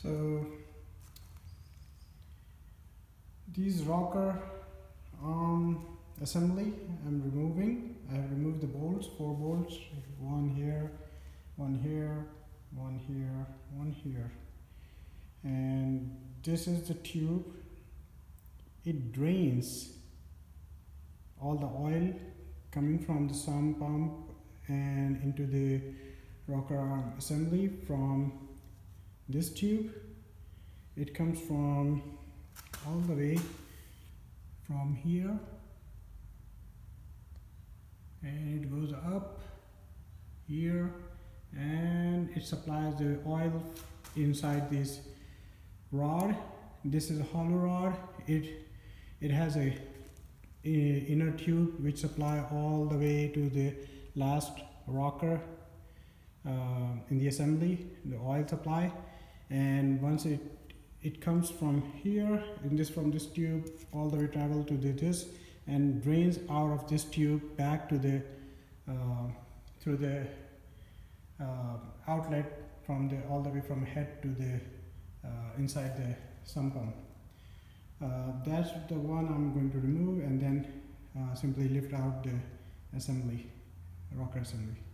So these rocker assembly I'm removing. I have removed the bolts, 4 bolts, one here, one here, one here, one here, and this is the tube. It drains all the oil coming from the sump pump and into the rocker arm assembly from this tube. It comes from all the way from here and it goes up here and it supplies the oil inside this rod. This is a hollow rod. It has a inner tube which supply all the way to the last rocker in the assembly, the oil supply. And once it comes from here from this tube all the way travel to this and drains out of this tube back to the through the outlet from the all the way from head to the inside the sump pump. That's the one I'm going to remove and then simply lift out the assembly, rocker assembly.